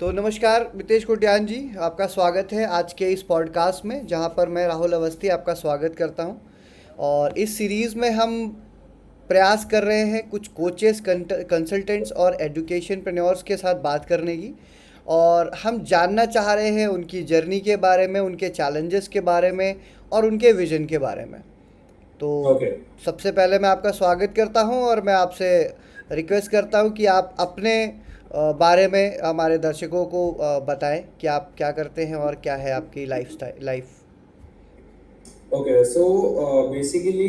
तो नमस्कार मितेश कोट्यान जी, आपका स्वागत है आज के इस पॉडकास्ट में जहां पर मैं राहुल अवस्थी आपका स्वागत करता हूं। और इस सीरीज़ में हम प्रयास कर रहे हैं कुछ कोचेस, कंसल्टेंट्स और एजुकेशनप्रेन्योर्स के साथ बात करने की। और हम जानना चाह रहे हैं उनकी जर्नी के बारे में, उनके चैलेंजेस के बारे में और उनके विजन के बारे में। तो ओके। सबसे पहले मैं आपका स्वागत करता हूं और मैं आपसे रिक्वेस्ट करता हूं कि आप अपने बारे में हमारे दर्शकों को बताएं कि आप क्या करते हैं और क्या है आपकी लाइफ। ओके सो बेसिकली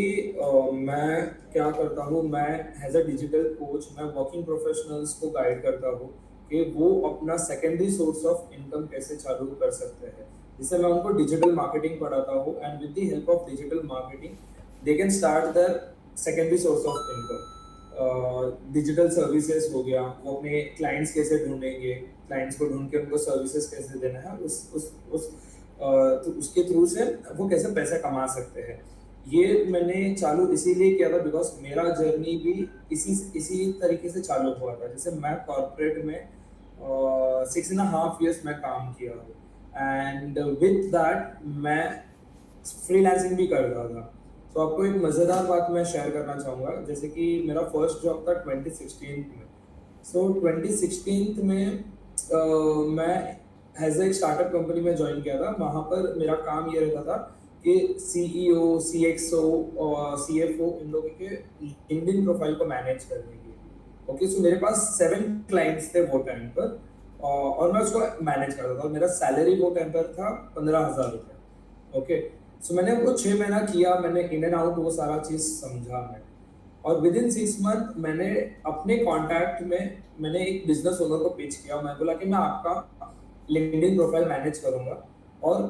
मैं क्या करता हूँ। मैं एज अ डिजिटल कोच मैं वर्किंग प्रोफेशनल्स को गाइड करता हूँ कि वो अपना सेकेंडरी सोर्स ऑफ इनकम कैसे चालू कर सकते हैं। जिससे मैं उनको डिजिटल मार्केटिंग पढ़ाता हूँ and with the help of digital marketing they can start their secondary source of income. Digital services हो गया, वो अपने क्लाइंट्स कैसे ढूंढेंगे, क्लाइंट्स को ढूंढ के उनको सर्विसेज कैसे देना है, उस तो उसके थ्रू से वो कैसे पैसा कमा सकते हैं। ये मैंने चालू इसीलिए किया था बिकॉज मेरा जर्नी भी इसी तरीके से चालू हुआ था। जैसे मैं कॉर्पोरेट में 6.5 years में काम किया हूँ एंड विद दैट मैं फ्रीलांसिंग भी कर रहा था। तो आपको एक मज़ेदार बात मैं शेयर करना चाहूँगा। जैसे कि मेरा फर्स्ट जॉब था 2016 में। सो 2016 में मैं एज एक स्टार्टअप कंपनी में ज्वाइन किया था। वहाँ पर मेरा काम ये रहता था कि सीईओ, सीएक्सओ और सीएफओ इन लोगों के लिंक्डइन प्रोफाइल को मैनेज करने की। ओके, सो मेरे पास 7 क्लाइंट्स थे वो टाइम पर और मैं उसको मैनेज करता था। मेरा सैलरी वो टाइम पर था 15,000 रुपये। ओके, सो मैंने वो 6 महीना किया। मैंने इन एंड आउट वो सारा चीज़ समझा मैं। और विद इन 6 मंथ मैंने अपने कॉन्टैक्ट में मैंने एक बिजनेस ओनर को पिच किया। मैं बोला कि मैं आपका लिंक्डइन प्रोफाइल मैनेज करूंगा और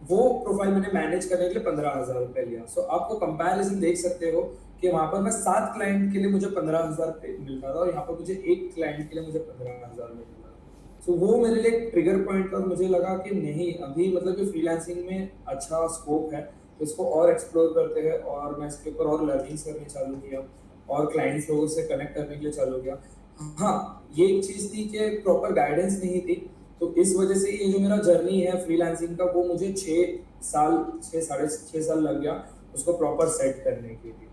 वो प्रोफाइल मैंने मैनेज करने के लिए 15,000 रुपये लिया। सो आप वो कंपैरिजन देख सकते हो कि वहां पर मैं 7 क्लाइंट के लिए मुझे 15,000 मिलता था और यहाँ पर मुझे एक क्लाइंट के लिए मुझे 15,000 मिल रहा था। सो वो मेरे लिए एक ट्रिगर पॉइंट था। मुझे लगा कि नहीं, अभी मतलब कि फ्रीलांसिंग में अच्छा स्कोप है, तो इसको और एक्सप्लोर करते हैं। और मैं इसके ऊपर और लर्निंग्स करनी चालू किया और क्लाइंट्स लोगों से कनेक्ट करने के लिए चालू किया। हाँ, ये एक चीज़ थी कि प्रॉपर गाइडेंस नहीं थी। तो इस वजह से ये जो मेरा जर्नी है फ्रीलांसिंग का, वो मुझे 6 साल, 6 साढ़े 6 साल लग गया उसको प्रॉपर सेट करने के लिए।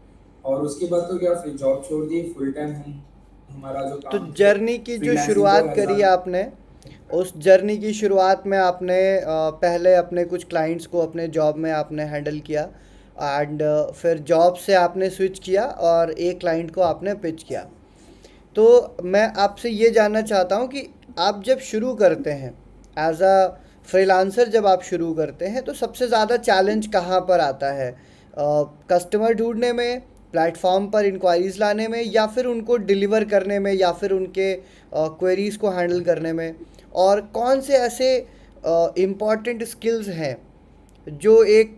और उसके बाद तो क्या, फिर जॉब छोड़ दी। फुल टाइम हम हमारा जो तो काम थे जर्नी की जो फ्रीलांसिंग को शुरुआत एज करी आपने, उस जर्नी की शुरुआत में आपने पहले अपने कुछ क्लाइंट्स को अपने जॉब में आपने हैंडल किया। एंड फिर जॉब से आपने स्विच किया और एक क्लाइंट को आपने पिच किया। तो मैं आपसे ये जानना चाहता हूँ कि आप जब शुरू करते हैं एज अ फ्रीलांसर, जब आप शुरू करते हैं तो सबसे ज़्यादा चैलेंज कहाँ पर आता है? कस्टमर ढूंढने में, प्लेटफॉर्म पर इंक्वायरीज़ लाने में, या फिर उनको डिलीवर करने में, या फिर उनके क्वेरीज़ को हैंडल करने में? और कौन से ऐसे इम्पॉर्टेंट स्किल्स हैं जो एक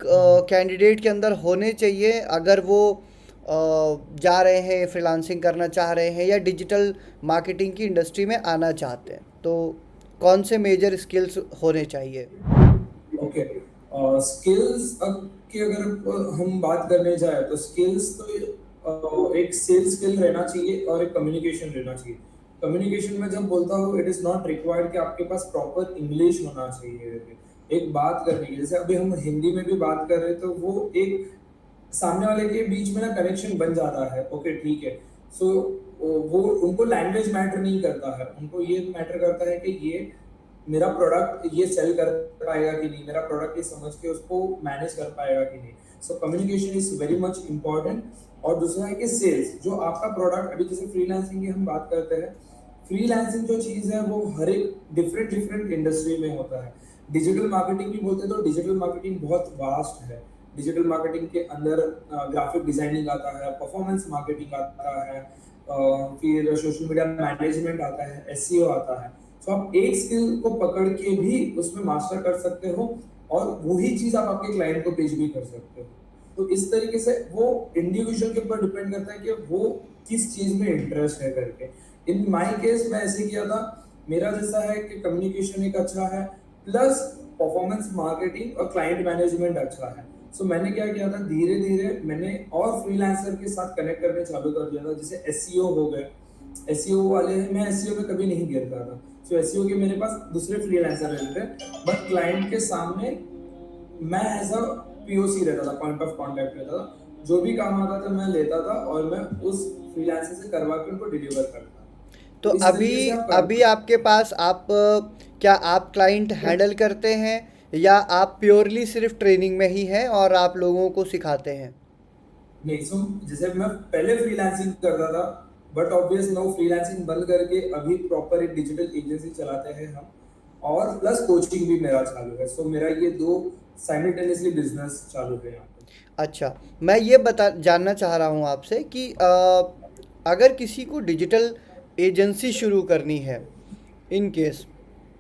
कैंडिडेट के अंदर होने चाहिए अगर वो जा रहे हैं, फ्रीलांसिंग करना चाह रहे हैं या डिजिटल मार्केटिंग की इंडस्ट्री में आना चाहते हैं? तो कौन से मेजर स्किल्स होने चाहिए? ओके, स्किल्स की अगर हम बात करने जाए तो स्किल्स तो एक सेल्स स्किल रहना चाहिए और एक कम्युनिकेशन रहना चाहिए। कम्युनिकेशन में जब बोलता हूँ, इट इज़ नॉट रिक्वायर्ड कि आपके पास प्रॉपर इंग्लिश होना चाहिए एक बात करने की। जैसे अभी हम हिंदी में भी बात कर रहे हैं तो वो एक सामने वाले के बीच में ना कनेक्शन बन जाता है। ओके, ठीक है। सो वो उनको लैंग्वेज मैटर नहीं करता है, उनको ये मैटर करता है कि ये मेरा प्रोडक्ट ये सेल कर पाएगा कि नहीं, मेरा प्रोडक्ट ये समझ के उसको मैनेज कर पाएगा कि नहीं। So communication is very much important. और दूसरा है कि सेल्स, जो आपका प्रोडक्ट, अभी जैसे फ्रीलांसिंग की हम बात करते हैं, फ्रीलांसिंग जो चीज़ है वो हर एक डिफरेंट डिफरेंट इंडस्ट्री में होता है। डिजिटल मार्केटिंग भी बोलते हैं तो डिजिटल मार्केटिंग बहुत वास्ट है। डिजिटल मार्केटिंग के अंदर ग्राफिक डिजाइनिंग आता है, परफॉर्मेंस मार्केटिंग आता है, फिर सोशल मीडिया मैनेजमेंट आता है, एसईओ आता है। तो आप एक स्किल को पकड़ के भी उसमें मास्टर कर सकते हो और वही चीज आप आपके क्लाइंट को पेश भी कर सकते हो। तो इस तरीके से वो इंडिविजुअल के ऊपर डिपेंड करता है कि वो किस चीज में इंटरेस्ट है करके। इन माय केस मैं ऐसे किया था। मेरा जैसा है कि कम्युनिकेशन एक अच्छा है, प्लस परफॉर्मेंस मार्केटिंग और क्लाइंट मैनेजमेंट अच्छा है। सो मैंने क्या किया था, धीरे धीरे मैंने और फ्रीलांसर के साथ कनेक्ट करने चालू कर दिया था। जैसे एसईओ हो गए, एसईओ वाले हैं, मैं एसईओ में कभी नहीं गिरता था। सो एसईओ के मेरे पास दूसरे फ्रीलांसर रहते थे, बट क्लाइंट के सामने मैं एज अ पीओसी रहता था, पॉइंट ऑफ कांटेक्ट रहता था। जो भी काम आता था मैं लेता था और मैं उस फ्रीलांसर से करवा के उनको डिलीवर करता था। तो तो इस अभी तरीके से आप अभी कर। आपके पास क्या आप क्लाइंट हैंडल करते हैं, या आप प्योरली सिर्फ ट्रेनिंग में ही हैं और आप लोगों को सिखाते हैं? नहीं, सो जैसे मैं पहले फ्रीलांसिंग करता था, बट ऑब्वियस मैं वो फ्रीलांसिंग बंद करके अभी प्रॉपर एक डिजिटल एजेंसी चलाते हैं हम, और प्लस कोचिंग भी मेरा चालू है। सो मेरा ये दो साइमल्टेनियसली बिजनेस चालू है यहाँ पे। अच्छा, मैं ये बता जानना चाह रहा हूँ आपसे कि अगर किसी को डिजिटल एजेंसी शुरू करनी है, इन केस,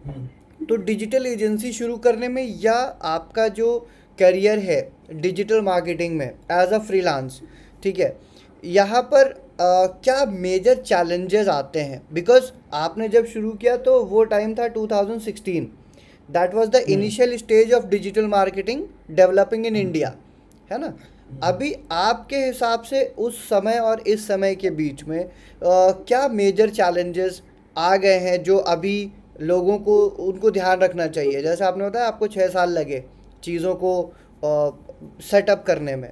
हम्म। तो डिजिटल एजेंसी शुरू करने में या आपका जो करियर है डिजिटल मार्केटिंग में एज अ फ्रीलांस, ठीक है, यहाँ पर क्या मेजर चैलेंजेस आते हैं? बिकॉज आपने जब शुरू किया तो वो टाइम था 2016, that was the hmm. Initial stage of digital marketing developing in hmm. India, है ना? हम्म। अभी आपके हिसाब से उस समय और इस समय के बीच में क्या मेजर चैलेंजेस आ गए हैं जो अभी लोगों को उनको ध्यान रखना चाहिए? जैसे आपने बताया आपको 6 साल लगे चीज़ों को सेटअप करने में,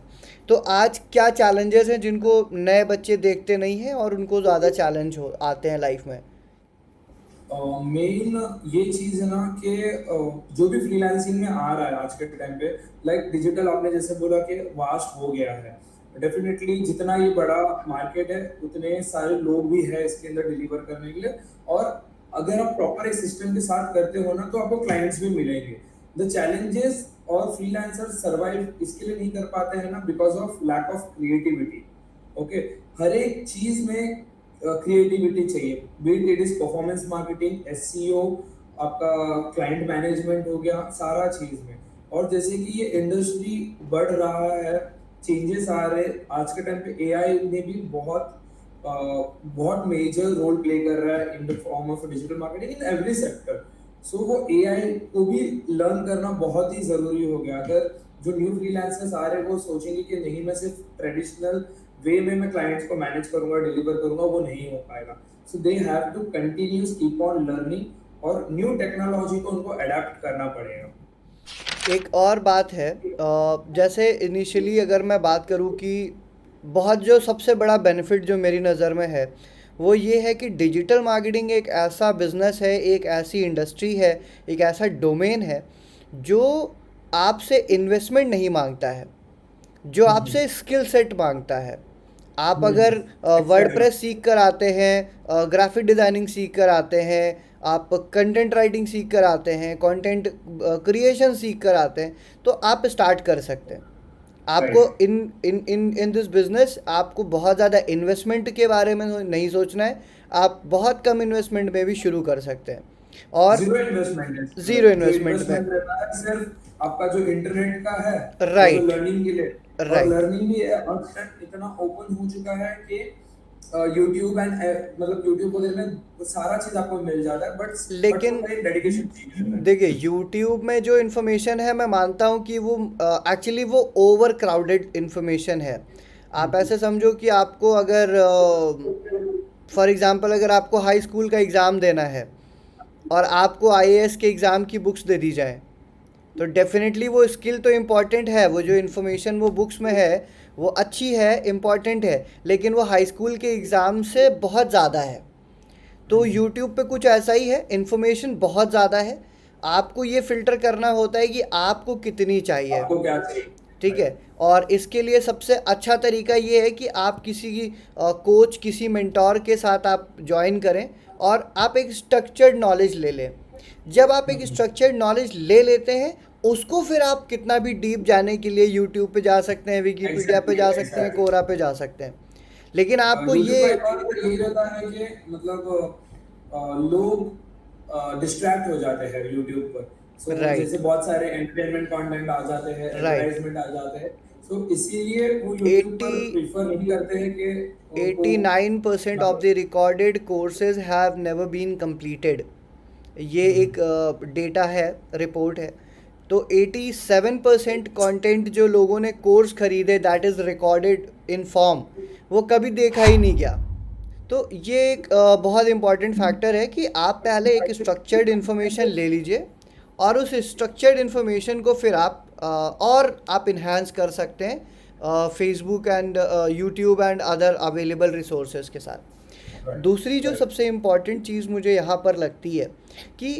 तो आज क्या चैलेंजेस हैं जिनको नए बच्चे देखते नहीं हैं और उनको ज़्यादा चैलेंज हो आते हैं लाइफ में? मेन ये चीज है ना कि जो भी फ्रीलांसिंग में आ रहा है आज के टाइम पे, लाइक डिजिटल आपने जैसे बोला कि वास्ट हो गया है। डेफिनेटली जितना ये बड़ा मार्केट है उतने सारे लोग भी है इसके अंदर डिलीवर करने के लिए, और अगर आप प्रॉपर एक सिस्टम के साथ करते हो ना तो आपको क्लाइंट्स भी मिलेंगे। द चैलेंजेस और फ्रीलांसर सर्वाइव इसके लिए नहीं कर पाते हैं ना, because of lack of creativity. Okay, हर एक चीज में क्रिएटिविटी चाहिए, be it is performance marketing, SEO, आपका क्लाइंट मैनेजमेंट हो गया, सारा चीज में। और जैसे कि ये इंडस्ट्री बढ़ रहा है, चेंजेस आ रहे हैं, आज के टाइम पे एआई ने भी बहुत मेजर रोल प्ले कर रहा है in the form of digital marketing in every sector. So वो एआई को भी लर्न करना बहुत ही जरूरी हो गया। अगर जो न्यू फ्रीलांसर्स आ रहे हैं वो सोचेंगे कि नहीं मैं सिर्फ ट्रेडिशनल वे में मैं क्लाइंट्स को मैनेज करूंगा, डिलीवर करूंगा, वो नहीं हो पाएगा। So they have to continuous keep on learning और न्यू टेक्नोलॉजी को उनको अडेप्ट करना पड़ेगा। एक और बात है, जैसे इनिशियली अगर मैं बात करूं कि बहुत जो सबसे बड़ा बेनिफिट जो मेरी नज़र में है वो ये है कि डिजिटल मार्केटिंग एक ऐसा बिजनेस है, एक ऐसी इंडस्ट्री है, एक ऐसा डोमेन है जो आपसे इन्वेस्टमेंट नहीं मांगता है, जो आपसे स्किल सेट मांगता है। आप अगर एग्जैक्टली। वर्डप्रेस सीख कर आते हैं, ग्राफिक डिज़ाइनिंग सीख कर आते हैं, आप कंटेंट राइटिंग सीख कर आते हैं, कंटेंट क्रिएशन सीख कर आते हैं, तो आप स्टार्ट कर सकते हैं। आपको right. In in in in this business आपको बहुत ज़्यादा इन्वेस्टमेंट के बारे में नहीं सोचना है। आप बहुत कम इन्वेस्टमेंट में भी शुरू कर सकते हैं, और जीरो इन्वेस्टमेंट है इसके ज़ीरो अंदर। जो इन्वेस्टमेंट में। इन्वेस्टमेंट रहता है सिर्फ आपका जो इंटरनेट का है, वो तो राइट। लर्निंग के लिए। और राइट। लर्निंग भी है, और इतना ओपन हो चुका है कि यूट्यूब एंड मतलब यूट्यूब को देखना सारा चीज आपको मिल जाता है, बट लेकिन वो एक डेडिकेशन चाहिए। देखिए, यूट्यूब में जो इन्फॉर्मेशन है मैं मानता हूँ कि वो एक्चुअली वो ओवर क्राउडेड इन्फॉर्मेशन है। आप ऐसे समझो कि आपको अगर फॉर एग्ज़ाम्पल अगर आपको हाई स्कूल का एग्ज़ाम देना है और आपको आईएएस के एग्ज़ाम की बुक्स दे दी जाए, तो डेफिनेटली वो स्किल तो इम्पॉर्टेंट है, वो जो इन्फॉर्मेशन वो बुक्स में है वो अच्छी है, इम्पॉर्टेंट है, लेकिन वो हाई स्कूल के एग्ज़ाम से बहुत ज़्यादा है। तो यूट्यूब पे कुछ ऐसा ही है, इन्फॉर्मेशन बहुत ज़्यादा है, आपको ये फ़िल्टर करना होता है कि आपको कितनी चाहिए। आपको क्या चाहिए। ठीक है। राइट। और इसके लिए सबसे अच्छा तरीका ये है कि आप किसी कोच, किसी मेंटोर के साथ आप ज्वाइन करें और आप एक स्ट्रक्चर्ड नॉलेज ले लें। जब आप एक स्ट्रक्चर्ड नॉलेज ले लेते हैं, उसको फिर आप कितना भी डीप जाने के लिए यूट्यूब पे जा सकते हैं, विकीपीडिया पे एग्जैक्टली, जा सकते हैं, एग्जैक्टली। कोरा पे जा सकते हैं। लेकिन आपको यूट्यूब ये का एक और यही रहता है कि मतलब लोग डिस्ट्रैक्ट हो जाते हैं यूट्यूब पर। सो जैसे राइट। बहुत सारे एंटरटेनमेंट कंटेंट आ जाते हैं, राइट। एडवर्टाइजमेंट आ जाते हैं। सो इसीलिए वो यूट्यूब एट्टी पर प्रीफर नहीं करते हैं कि उनको 89% ऑफ द मतलब। Recorded courses have never been completed। ये एक डेटा है, रिपोर्ट है। तो 87% कंटेंट जो लोगों ने कोर्स खरीदे that is recorded in form, वो कभी देखा ही नहीं गया। तो ये एक बहुत इम्पॉर्टेंट फैक्टर है कि आप पहले एक स्ट्रक्चर्ड इन्फॉर्मेशन ले लीजिए और उस स्ट्रक्चर्ड इन्फॉर्मेशन को फिर आप और आप इन्हांस कर सकते हैं Facebook and YouTube and other available resources के साथ। राइट, दूसरी जो राइट। सबसे इम्पॉर्टेंट चीज़ मुझे यहाँ पर लगती है कि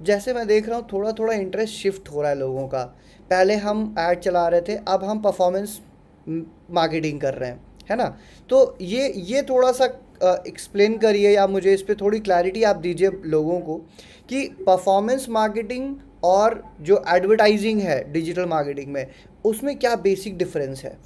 जैसे मैं देख रहा हूँ थोड़ा थोड़ा इंटरेस्ट शिफ्ट हो रहा है लोगों का। पहले हम ऐड चला रहे थे, अब हम परफॉर्मेंस मार्केटिंग कर रहे हैं, है ना? तो ये थोड़ा सा एक्सप्लेन करिए या मुझे इस पे थोड़ी क्लैरिटी आप दीजिए लोगों को कि परफॉर्मेंस मार्केटिंग और जो एडवर्टाइजिंग है डिजिटल मार्केटिंग में, उसमें क्या बेसिक डिफरेंस है?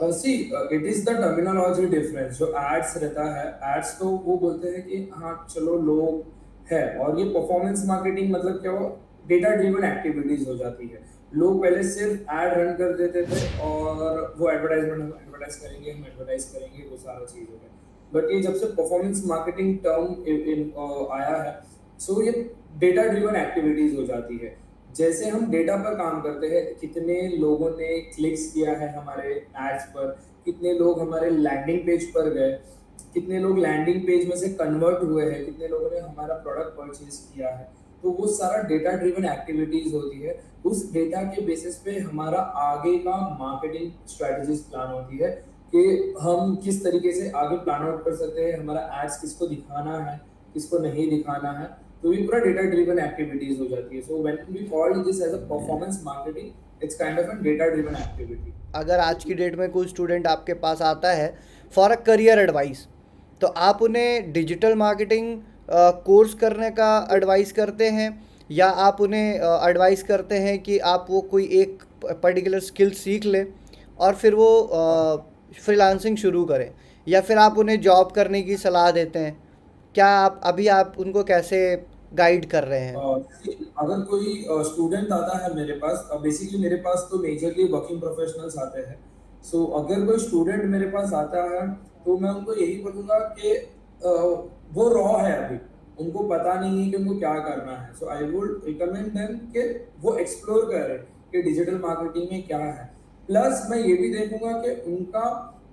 See it is the terminology difference. जो एड्स रहता है, एड्स तो वो बोलते हैं कि हाँ चलो लोग है, और ये परफॉर्मेंस मार्केटिंग मतलब क्या हो, डेटा ड्रिवन एक्टिविटीज हो जाती है। लोग पहले सिर्फ एड रन कर देते थे और वो एडवर्टाइजमेंट, हम एडवर्टाइज करेंगे, हम एडवर्टाइज करेंगे, वो सारा चीज हो गया। बट ये जब से परफॉर्मेंस मार्केटिंग टर्म आया है, सो ये डेटा ड्रिवन एक्टिविटीज हो जाती है। जैसे हम डेटा पर काम करते हैं, कितने लोगों ने क्लिक्स किया है हमारे एड्स पर, कितने लोग हमारे लैंडिंग पेज पर गए, कितने लोग लैंडिंग पेज में से कन्वर्ट हुए हैं, कितने लोगों ने हमारा प्रोडक्ट परचेज किया है, तो वो सारा डेटा ड्रिवन एक्टिविटीज होती है। उस डेटा के बेसिस पे हमारा आगे का मार्केटिंग स्ट्रेटजीज प्लान होती है कि हम किस तरीके से आगे प्लान आउट कर सकते हैं, हमारा एड्स किसको दिखाना है, किसको नहीं दिखाना है। तो ये पूरा डेटा ड्रिवन एक्टिविटीज हो जाती है। So when we call this as a performance marketing, it's kind of a data driven activity. अगर आज की डेट में कोई स्टूडेंट आपके पास आता है फॉर अ करियर एडवाइस, तो आप उन्हें डिजिटल मार्केटिंग कोर्स करने का एडवाइस करते हैं या आप उन्हें एडवाइस करते हैं कि आप वो कोई एक पर्टिकुलर स्किल सीख लें और फिर वो फ्रीलांसिंग शुरू करें, या फिर आप उन्हें जॉब करने की सलाह देते हैं? क्या आप उनको कैसे गाइड कर रहे हैं? अगर कोई स्टूडेंट आता है मेरे पास, बेसिकली मेरे पास तो मेजरली वर्किंग प्रोफेशनल्स आते हैं। सो अगर कोई स्टूडेंट मेरे पास आता है, तो मैं उनको यही बोलूँगा कि वो रॉ है अभी, उनको पता नहीं है कि उनको क्या करना है। सो आई वुड रिकमेंड देम कि वो एक्सप्लोर करें कि डिजिटल मार्केटिंग में क्या है। प्लस मैं ये भी देखूँगा कि उनका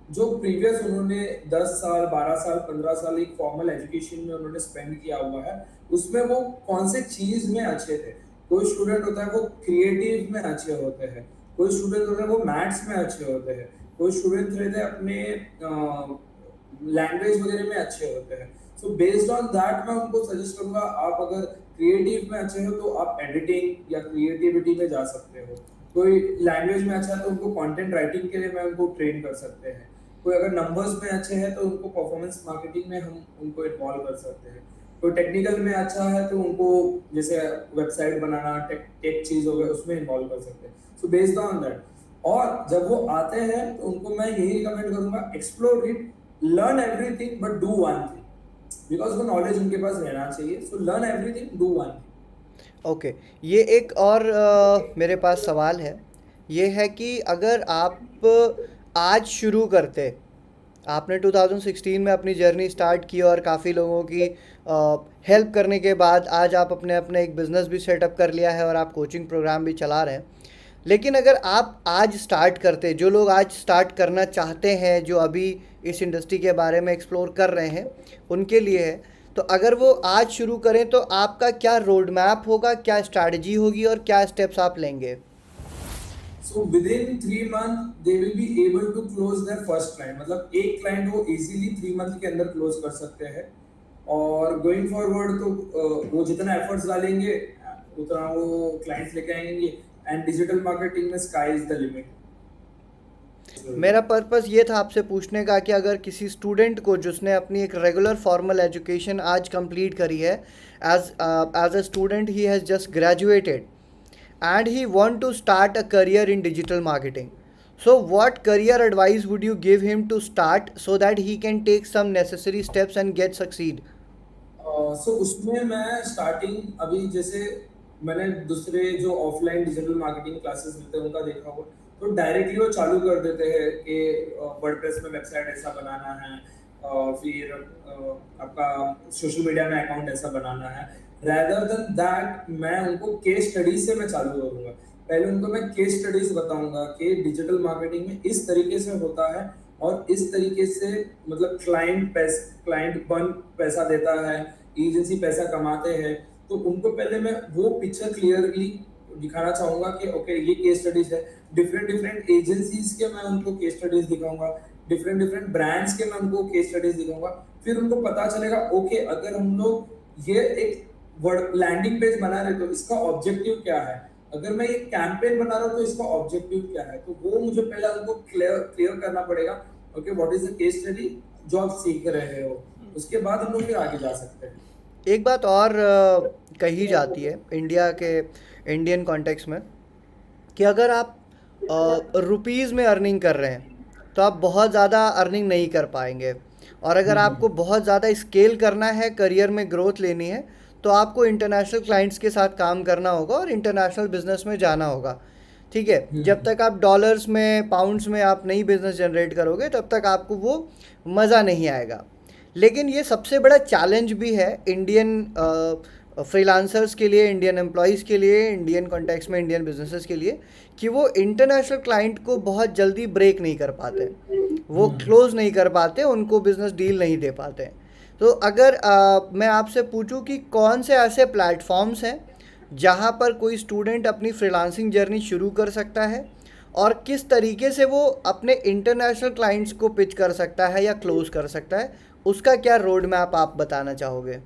जो प्रीवियस उन्होंने 10 साल, 12 साल, 15 साल एक फॉर्मल एजुकेशन में उन्होंने स्पेंड किया हुआ है, उसमें वो कौन से चीज़ में अच्छे थे। कोई स्टूडेंट होता है वो क्रिएटिव में अच्छे होते हैं, कोई स्टूडेंट होता है वो मैथ्स में अच्छे होते हैं, कोई स्टूडेंट रहते हैं अपने लैंग्वेज वगैरह में अच्छे होते हैं। सो बेस्ड ऑन दैट मैं उनको सजेस्ट करूँगा, आप अगर क्रिएटिव में अच्छे हो तो आप एडिटिंग या क्रिएटिविटी में जा सकते हो। कोई लैंग्वेज में अच्छा है तो उनको कंटेंट राइटिंग के लिए मैं उनको ट्रेन कर सकते हैं। कोई अगर नंबर्स में अच्छे हैं तो उनको परफॉर्मेंस मार्केटिंग में हम उनको इन्वॉल्व कर सकते हैं। कोई टेक्निकल में अच्छा है तो उनको जैसे वेबसाइट बनाना, टेक टेक चीज़ हो गया, उसमें इन्वॉल्व कर सकते हैं। सो बेस्ड ऑन दैट, और जब वो आते हैं तो उनको मैं यही रिकमेंड करूँगा, explore it, learn everything but do one thing, because वो नॉलेज उनके पास रहना चाहिए। So learn everything, do one thing. Okay, ये एक और मेरे पास सवाल है। ये है कि अगर आप आज शुरू करते, आपने 2016 में अपनी जर्नी स्टार्ट की और काफ़ी लोगों की हेल्प करने के बाद आज आप अपने अपने एक बिज़नेस भी सेटअप कर लिया है और आप कोचिंग प्रोग्राम भी चला रहे हैं। लेकिन अगर आप आज स्टार्ट करते, जो लोग आज स्टार्ट करना चाहते हैं, जो अभी इस इंडस्ट्री के बारे में एक्सप्लोर कर रहे हैं, उनके लिए है, तो अगर वो आज शुरू करें तो आपका क्या रोड मैप होगा, क्या स्ट्रैटेजी होगी और क्या स्टेप्स आप लेंगे? So within 3 month they will be able to close their first client, मतलब एक क्लाइंट वो इजीली 3 मंथ के अंदर क्लोज कर सकते हैं। और गोइंग फॉरवर्ड तो वो जितना एफर्ट्स डालेंगे उतना वो क्लाइंट्स लेके आएंगे। एंड डिजिटल मार्केटिंग में स्काई इज द लिमिट। मेरा पर्पस ये था आपसे पूछने का कि अगर किसी स्टूडेंट को जिसने अपनी एक रेगुलर फॉर्मल एजुकेशन आज कंप्लीट करी है, एज अ स्टूडेंट ही has just graduated and he want to start a career in digital marketing, so what career advice would you give him to start so that he can take some necessary steps and get succeed? सो उसमें मैं starting, अभी जैसे मैंने दूसरे जो offline digital marketing classes मिलते हैं उनका देखा हुआ, तो डायरेक्टली वो चालू कर देते हैं कि वर्डप्रेस में वेबसाइट ऐसा बनाना है, फिर आपका सोशल मीडिया में अकाउंट ऐसा बनाना है। रैदर देन दैट मैं उनको केस स्टडीज से मैं चालू करूँगा। पहले उनको मैं केस स्टडीज बताऊंगा कि डिजिटल मार्केटिंग में इस तरीके से होता है, और इस तरीके से मतलब क्लाइंट बन पैसा देता है, एजेंसी पैसा कमाते हैं, तो उनको पहले मैं वो पिक्चर क्लियरली दिखाना चाहूंगा कि ओके ये केस स्टडीज है, डिफरेंट डिफरेंट एजेंसीज के मैं उनको केस स्टडीज दिखाऊंगा, डिफरेंट डिफरेंट ब्रांड्स के मैं उनको केस स्टडीज दिखाऊंगा। फिर उनको पता चलेगा ओके अगर हम लोग ये एक लैंडिंग पेज बना रहे तो इसका ऑब्जेक्टिव क्या है, अगर मैं ये कैंपेन बना रहा हूँ तो इसका ऑब्जेक्टिव क्या है, तो वो मुझे पहले उनको क्लियर क्लियर करना पड़ेगा। Okay what is the case study जो आप सीख रहे हो, उसके बाद हम लोग फिर आगे जा सकते हैं। एक बात और कही जाती है इंडियन कॉन्टेक्स्ट में, कि अगर आप रुपीज़ में अर्निंग कर रहे हैं तो आप बहुत ज़्यादा अर्निंग नहीं कर पाएंगे, और अगर आपको बहुत ज़्यादा स्केल करना है, करियर में ग्रोथ लेनी है, तो आपको इंटरनेशनल क्लाइंट्स के साथ काम करना होगा और इंटरनेशनल बिजनेस में जाना होगा। ठीक है, जब तक आप डॉलर्स में पाउंड्स में आप नहीं बिजनेस जनरेट करोगे तब तक आपको वो मज़ा नहीं आएगा। लेकिन ये सबसे बड़ा चैलेंज भी है इंडियन फ्रीलांसर्स के लिए, इंडियन एम्प्लॉयज़ के लिए, इंडियन कॉन्टेक्स्ट में इंडियन बिजनेसेस के लिए, कि वो इंटरनेशनल क्लाइंट को बहुत जल्दी ब्रेक नहीं कर पाते, वो क्लोज नहीं कर पाते, उनको बिजनेस डील नहीं दे पाते। तो अगर मैं आपसे पूछूं कि कौन से ऐसे प्लेटफॉर्म्स हैं जहां पर कोई स्टूडेंट अपनी फ्रीलांसिंग जर्नी शुरू कर सकता है, और किस तरीके से वो अपने इंटरनेशनल क्लाइंट्स को पिच कर सकता है या क्लोज कर सकता है, उसका क्या रोड मैप आप बताना चाहोगे?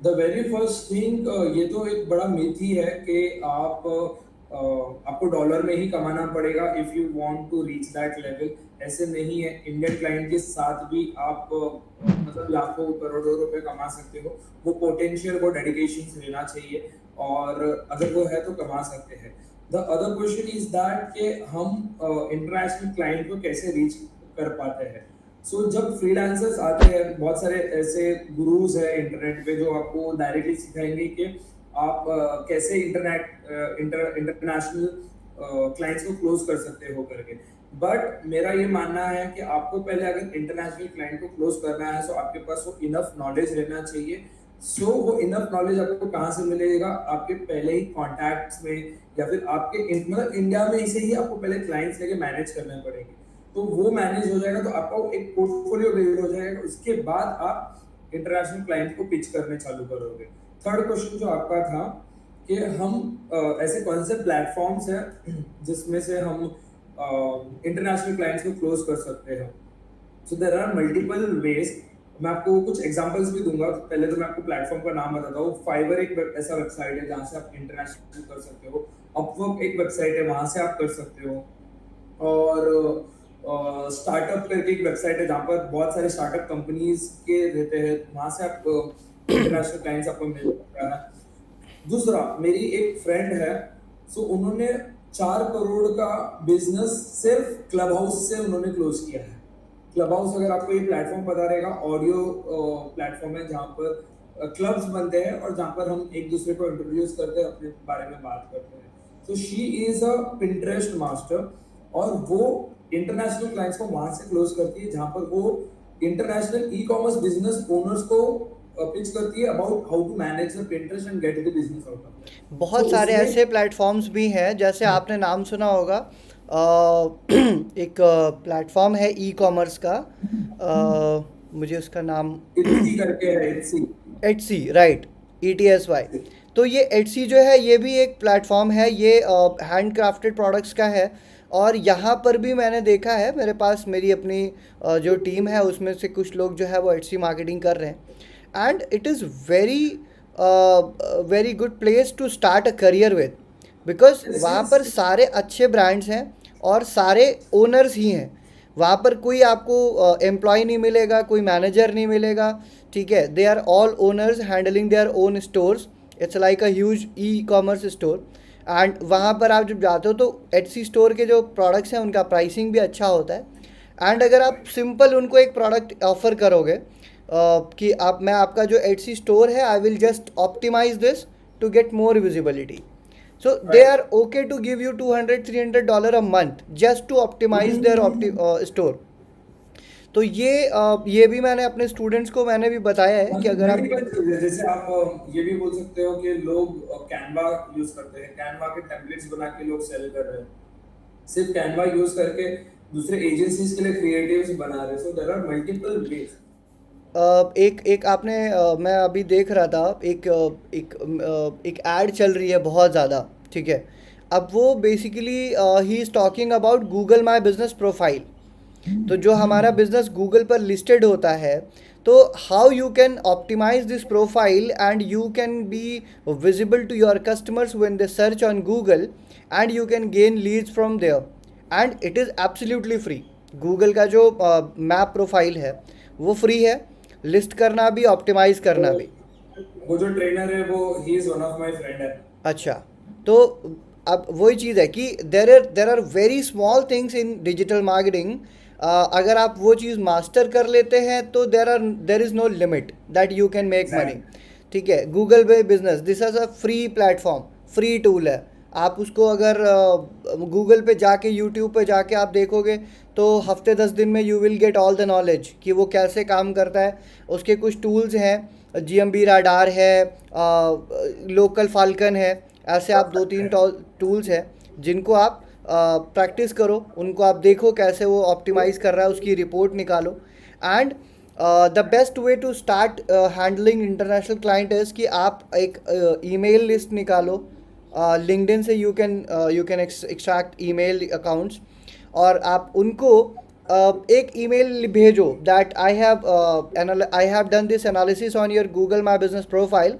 द वेरी फर्स्ट थिंग, ये तो एक बड़ा मिथ ही है कि आपको डॉलर में ही कमाना पड़ेगा if you want to reach that level. ऐसे नहीं है, इंडियन क्लाइंट के साथ भी आप मतलब लाखों करोड़ों रुपए कमा सकते हो। वो पोटेंशियल, वो डेडिकेशन लेना चाहिए, और अगर वो है तो कमा सकते हैं। The other question is that कि हम इंटरनेशनल क्लाइंट को कैसे रीच कर पाते हैं। जब फ्रीलांसर्स आते हैं, बहुत सारे ऐसे गुरुज हैं इंटरनेट पे जो आपको डायरेक्टली सिखाएंगे कि आप कैसे इंटरनेशनल क्लाइंट्स को क्लोज कर सकते हो करके। बट मेरा ये मानना है कि आपको पहले अगर इंटरनेशनल क्लाइंट को क्लोज करना है तो आपके पास वो इनफ नॉलेज रहना चाहिए। वो इनफ नॉलेज आपको कहाँ से मिलेगा? आपके पहले ही कॉन्टैक्ट्स में, या फिर आपके मतलब इंडिया में इसे ही आपको पहले क्लाइंट्स लेके मैनेज करने पड़ेंगे। तो वो मैनेज हो जाएगा तो आपका एक पोर्टफोलियो बिल्ड हो जाएगा, उसके बाद आप इंटरनेशनल क्लाइंट को पिच करने चालू करोगे। थर्ड क्वेश्चन जो आपका था कि हम ऐसे कौन से प्लेटफॉर्म्स हैं जिसमें से हम इंटरनेशनल क्लाइंट्स को क्लोज कर सकते हैं। So there are multiple ways. मैं आपको कुछ एग्जांपल्स भी दूंगा। पहले तो मैं आपको प्लेटफॉर्म का नाम बताता हूँ। फाइवर एक ऐसा वेबसाइट है जहाँ से आप इंटरनेशनल कर सकते हो। अपवर्क एक वेबसाइट है, वहां से आप कर सकते हो। और स्टार्टअप करके एक वेबसाइट है जहाँ पर बहुत सारे स्टार्टअप कंपनीज के रहते हैं, वहां से आप इंटरनेशनल क्लाइंट्स आपको मिल सकता है। दूसरा, मेरी एक फ्रेंड है, सो उन्होंने 4 करोड़ का बिजनेस सिर्फ क्लब हाउस से उन्होंने क्लोज किया है। क्लब हाउस, अगर आपको ये प्लेटफॉर्म पता रहेगा, ऑडियो प्लेटफॉर्म है जहाँ पर क्लब्स बनते हैं और जहाँ पर हम एक दूसरे को इंट्रोड्यूस करते हैं, अपने बारे में बात करते हैं। तो she is a Pinterest master, और वो इंटरनेशनल क्लाइंट्स को वहां से क्लोज करती है जहां पर वो international e commerce business owners को पिच करती है about how to manage the Pinterest and get the business out of that. So बहुत सारे उसमें ऐसे प्लेटफॉर्म्स भी हैं, जैसे आपने नाम सुना होगा एक प्लेटफॉर्म है ई कॉमर्स का, मुझे उसका नाम, इट्सी करके है, इट्सी। Etsy, right, ETSY। तो ये एटसी जो है ये भी एक प्लेटफॉर्म है, ये हैंड क्राफ्टेड प्रोडक्ट्स का है। और यहाँ पर भी मैंने देखा है, मेरे पास मेरी अपनी जो टीम है उसमें से कुछ लोग जो है वो एटसी मार्केटिंग कर रहे हैं, and it is very very good place to start a career with, because yes वहाँ यस। पर सारे अच्छे ब्रांड्स हैं और सारे ओनर्स ही हैं। वहाँ पर कोई आपको एम्प्लॉय नहीं मिलेगा, कोई मैनेजर नहीं मिलेगा। ठीक है, they are all owners handling their own stores. It's like a huge e commerce store. And वहाँ पर आप जब जाते हो तो एटसी स्टोर के जो प्रोडक्ट्स हैं उनका प्राइसिंग भी अच्छा होता है। एंड अगर आप सिंपल उनको एक प्रोडक्ट ऑफर करोगे कि आप, मैं आपका जो एटसी स्टोर है, I will just optimize this to get more visibility, so they are right. okay to give you $200-300 a month just to optimize their store। तो ये भी मैंने अपने स्टूडेंट्स को मैंने भी बताया है कि अगर आप, मल्टीपल, जैसे आप ये भी बोल सकते हो कि लोग कैनवा यूज करते हैं, कैनवा के टेम्पलेट्स बना के लोग सेल कर रहे हैं। सिर्फ कैनवा यूज करके दूसरे एजेंसीज के लिए क्रिएटिव्स बना रहे, so there are multiple ways. एक एक आपने मैं अभी देख रहा था एक ऐड चल रही है बहुत ज़्यादा, ठीक है। अब वो basically he is talking about Google my business profile. तो जो हमारा बिजनेस गूगल पर लिस्टेड होता है, तो how you can optimize this profile and you can be visible to your customers when they search on Google, and you can gain leads from there, and it is absolutely free. Google का जो map profile है वो free है, list करना भी, optimise करना भी। वो जो ट्रेनर है वो ही is one of my friend है। अच्छा, तो अब वही चीज़ है कि there are very small things in digital marketing. अगर आप वो चीज़ मास्टर कर लेते हैं तो there is no limit that you can make money. Exactly. ठीक है, गूगल पे business this is a free platform, free tool है। आप उसको अगर गूगल पे जाके, यूट्यूब पे जाके आप देखोगे तो हफ्ते 10 दिन में you will get all the knowledge कि वो कैसे काम करता है। उसके कुछ टूल्स हैं, जीएमबी राडार है, लोकल फाल्कन है, ऐसे आप 2-3 टूल्स हैं जिनको आप प्रैक्टिस करो, उनको आप देखो कैसे वो ऑप्टिमाइज़ कर रहा है, उसकी रिपोर्ट निकालो। And the best way to start handling international client is कि आप एक ईमेल लिस्ट निकालो। लिंक्डइन से you can extract email accounts, और आप उनको एक ईमेल भेजो that I have done this analysis on your Google my business profile,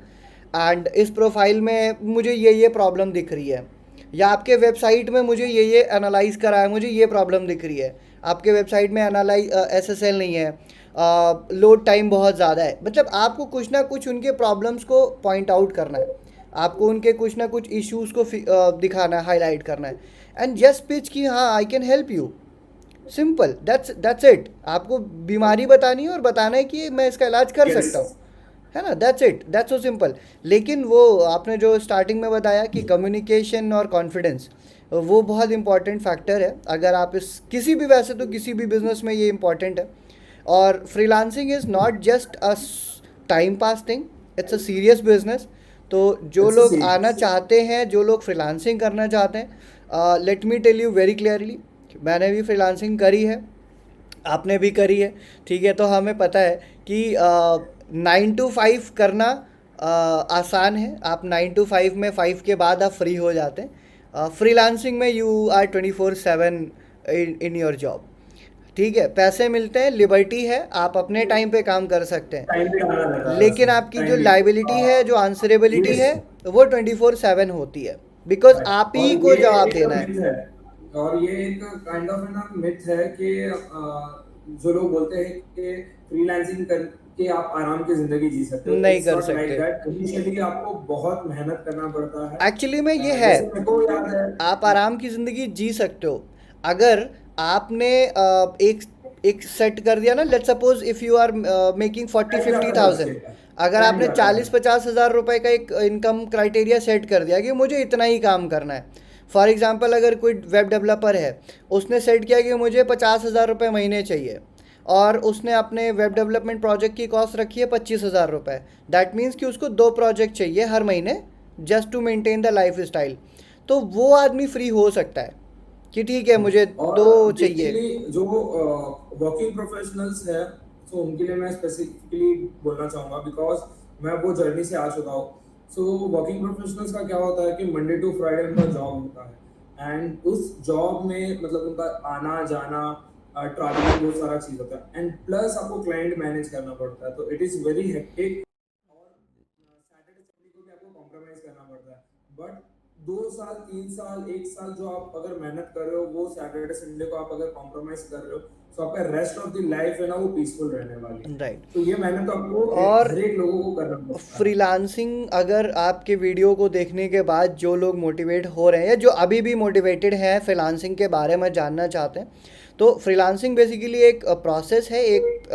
and इस प्रोफाइल में मुझे ये प्रॉब्लम दिख रही है, या आपके वेबसाइट में मुझे ये एनालाइज करा है, मुझे ये प्रॉब्लम दिख रही है। आपके वेबसाइट में एसएसएल नहीं है, लोड टाइम बहुत ज़्यादा है। मतलब आपको कुछ ना कुछ उनके प्रॉब्लम्स को पॉइंट आउट करना है, आपको उनके कुछ ना कुछ इश्यूज़ को दिखाना है, हाईलाइट करना है, एंड जस्ट पिच कि हाँ I can help you. Simple, that's it. आपको बीमारी बतानी है और बताना है कि मैं इसका इलाज कर यस। सकता हूँ, है ना। That's it, that's so simple. लेकिन वो आपने जो स्टार्टिंग में बताया कि कम्युनिकेशन और कॉन्फिडेंस, वो बहुत इंपॉर्टेंट फैक्टर है। अगर आप इस किसी भी, वैसे तो किसी भी बिजनेस में ये इंपॉर्टेंट है। और freelancing is not just a time pass thing, it's a serious business. तो जो इट्स अ लोग आना सीरीज। चाहते हैं, जो लोग फ्रीलांसिंग करना चाहते हैं, let me tell you very clearly, मैंने भी फ्रीलांसिंग करी है, आपने भी करी है। ठीक है, तो हमें पता है कि 9 to 5 करना आसान है। आप 9 to 5 में, 5 के बाद आप फ्री हो जाते हैं। फ्रीलांसिंग में you are 24/7 in your job. ठीक है, पैसे मिलते हैं, लिबर्टी है, आप अपने टाइम पे काम कर सकते हैं। टाइम भी आना रहता है लेकिन उसमें, आपकी जो टाइम भी। लाइबिलिटी है, जो आंसरेबिलिटी यस। है, वो 24/7 होती है, बिकॉज आप और ही को ये जवाब एक देना है। मिथ है, और ये एक काइंड ऑफ है ना मिथ है कि जो लोग बोलते हैं कि फ्रीलांसिंग करके आप आराम की जिंदगी जी सकते हो। नहीं इट्स कर नॉट लाइक सकते। दैट। इनिशियली आपको बहुत मेहनत करना पड़ता है। एक्चुअली में ये है, जैसे मेरे को याद है। आप आराम की ज़िंदगी जी सकते हो अगर आपने एक एक सेट कर दिया ना। Let's suppose if you are making forty time fifty जाता है उससे। थाउजेंड अगर टाइम आपने जाता है। 40-50 हज़ार रुपए का एक इनकम क्राइटेरिया सेट कर दिया कि मुझे इतना ही काम करना है। फॉर एग्जांपल, अगर कोई वेब डेवलपर है, उसने सेट किया कि मुझे 50,000 रुपये महीने चाहिए, और उसने अपने वेब डेवलपमेंट प्रोजेक्ट की कॉस्ट रखी है 25,000 रुपये। दैट मीन्स कि उसको 2 प्रोजेक्ट चाहिए हर महीने, just to maintain the lifestyle. तो वो आदमी फ्री हो सकता है कि ठीक है मुझे और दो चाहिए। बेसिकली जो वर्किंग प्रोफेशनल्स है, सो उनके लिए मैं स्पेसिफिकली बोलना चाहूँगा, बिकॉज मैं वो जर्नी से आ चुका हूँ। सो वर्किंग प्रोफेशनल्स का क्या होता है कि मंडे टू फ्राइडे उनका जॉब होता है, एंड उस जॉब में मतलब उनका आना जाना, ट्रैवलिंग, बहुत सारा चीज़ होता है, एंड प्लस आपको क्लाइंट मैनेज करना पड़ता है, तो इट इज़ वेरी हेक्टिक। और सैटरडे संडे को भी आपको कॉम्प्रोमाइज करना पड़ता है। बट 2 साल, 3 साल, 1 साल जो आप अगर मेहनत कर रहे हो, वो सैटरडे संडे को आप अगर कॉम्प्रोमाइज कर रहे हो, तो आपका रेस्ट ऑफ द लाइफ है ना वो पीसफुल रहने वाली है। राइट। तो ये मेहनत आपको और हर एक लोगों को करना पड़ता है। फ्रीलांसिंग, अगर आपके वीडियो को देखने के बाद जो लोग मोटिवेट हो रहे हैं, या जो अभी भी मोटिवेटेड हैं फ्रीलांसिंग के बारे में जानना चाहते हैं, तो फ्रीलांसिंग बेसिकली एक प्रोसेस है, एक